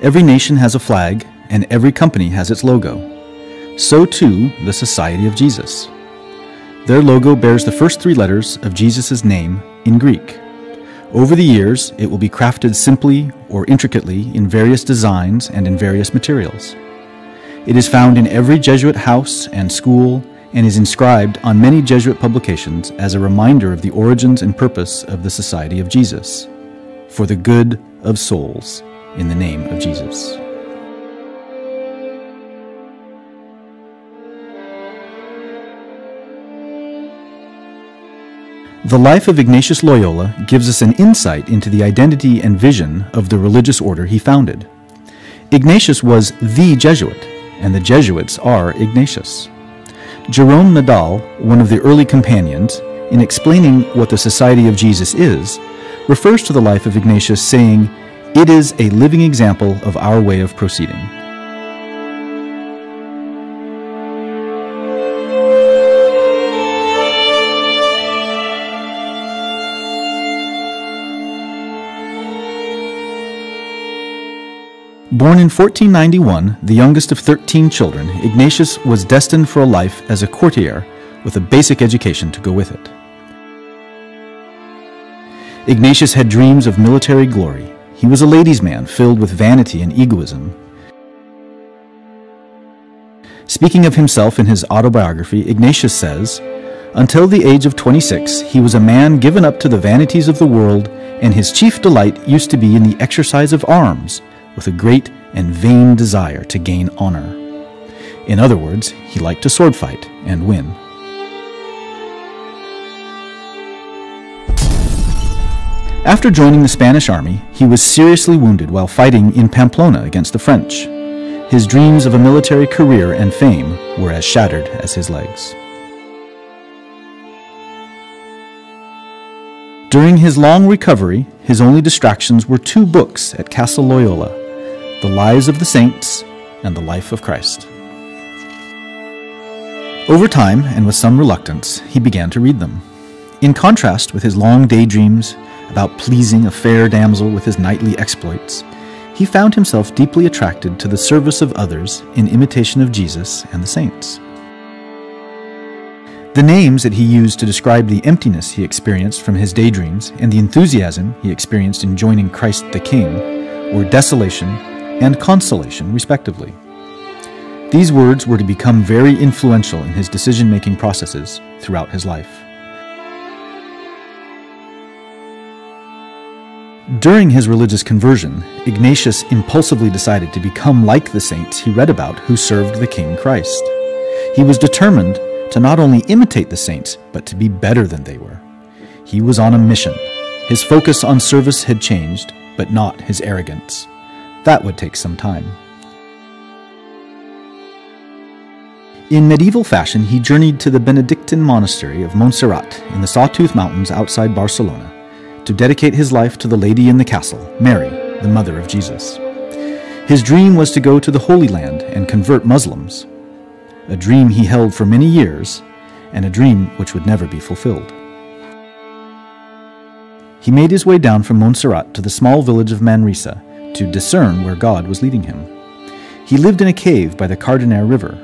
Every nation has a flag, and every company has its logo. So too, the Society of Jesus. Their logo bears the first 3 letters of Jesus' name in Greek. Over the years, it will be crafted simply or intricately in various designs and in various materials. It is found in every Jesuit house and school and is inscribed on many Jesuit publications as a reminder of the origins and purpose of the Society of Jesus, for the good of souls in the name of Jesus. The life of Ignatius Loyola gives us an insight into the identity and vision of the religious order he founded. Ignatius was the Jesuit, and the Jesuits are Ignatius. Jerome Nadal, one of the early companions, in explaining what the Society of Jesus is, refers to the life of Ignatius saying, "It is a living example of our way of proceeding." Born in 1491, the youngest of 13 children, Ignatius was destined for a life as a courtier with a basic education to go with it. Ignatius had dreams of military glory. He was a ladies' man filled with vanity and egoism. Speaking of himself in his autobiography, Ignatius says, "Until the age of 26, he was a man given up to the vanities of the world, and his chief delight used to be in the exercise of arms, with a great and vain desire to gain honor." In other words, he liked to sword fight and win. After joining the Spanish army, he was seriously wounded while fighting in Pamplona against the French. His dreams of a military career and fame were as shattered as his legs. During his long recovery, his only distractions were 2 books at Castle Loyola, The Lives of the Saints and The Life of Christ. Over time, and with some reluctance, he began to read them. In contrast with his long daydreams about pleasing a fair damsel with his knightly exploits, he found himself deeply attracted to the service of others in imitation of Jesus and the saints. The names that he used to describe the emptiness he experienced from his daydreams and the enthusiasm he experienced in joining Christ the King were desolation and consolation, respectively. These words were to become very influential in his decision-making processes throughout his life. During his religious conversion, Ignatius impulsively decided to become like the saints he read about who served the King Christ. He was determined to not only imitate the saints, but to be better than they were. He was on a mission. His focus on service had changed, but not his arrogance. That would take some time. In medieval fashion, he journeyed to the Benedictine monastery of Montserrat in the Sawtooth Mountains outside Barcelona to dedicate his life to the lady in the castle, Mary, the mother of Jesus. His dream was to go to the Holy Land and convert Muslims, a dream he held for many years, and a dream which would never be fulfilled. He made his way down from Montserrat to the small village of Manresa to discern where God was leading him. He lived in a cave by the Cardener River.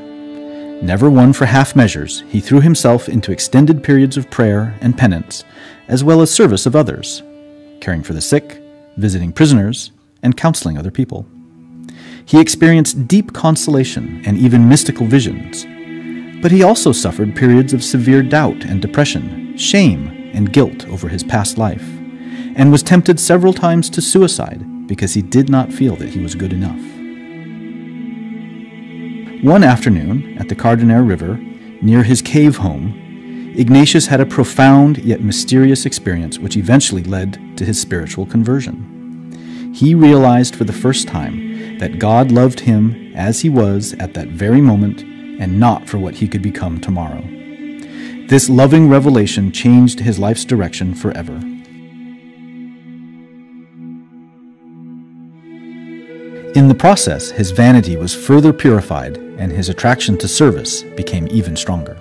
Never one for half measures, he threw himself into extended periods of prayer and penance, as well as service of others, caring for the sick, visiting prisoners, and counseling other people. He experienced deep consolation and even mystical visions, but he also suffered periods of severe doubt and depression, shame and guilt over his past life, and was tempted several times to suicide because he did not feel that he was good enough. One afternoon, at the Cardener River, near his cave home, Ignatius had a profound yet mysterious experience which eventually led to his spiritual conversion. He realized for the first time that God loved him as he was at that very moment and not for what he could become tomorrow. This loving revelation changed his life's direction forever. In the process, his vanity was further purified and his attraction to service became even stronger.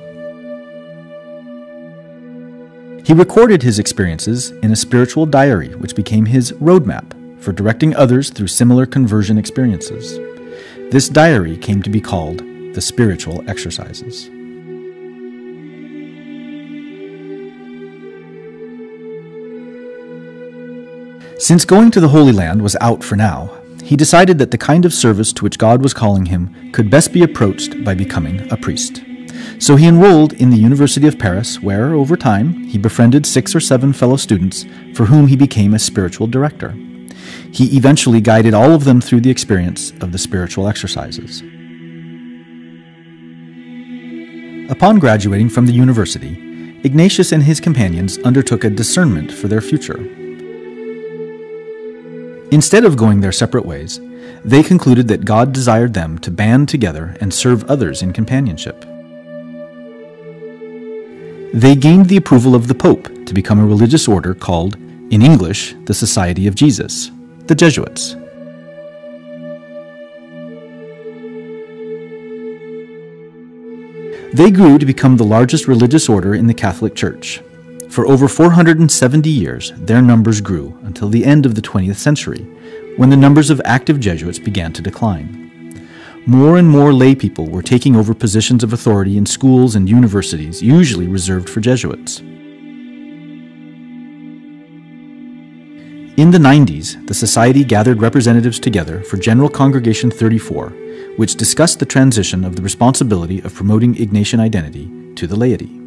He recorded his experiences in a spiritual diary which became his roadmap for directing others through similar conversion experiences. This diary came to be called the Spiritual Exercises. Since going to the Holy Land was out for now, he decided that the kind of service to which God was calling him could best be approached by becoming a priest. So he enrolled in the University of Paris, where, over time, he befriended 6 or 7 fellow students for whom he became a spiritual director. He eventually guided all of them through the experience of the spiritual exercises. Upon graduating from the university, Ignatius and his companions undertook a discernment for their future. Instead of going their separate ways, they concluded that God desired them to band together and serve others in companionship. They gained the approval of the Pope to become a religious order called, in English, the Society of Jesus, the Jesuits. They grew to become the largest religious order in the Catholic Church. For over 470 years, their numbers grew until the end of the 20th century, when the numbers of active Jesuits began to decline. More and more lay people were taking over positions of authority in schools and universities, usually reserved for Jesuits. In the 90s, the Society gathered representatives together for General Congregation 34, which discussed the transition of the responsibility of promoting Ignatian identity to the laity.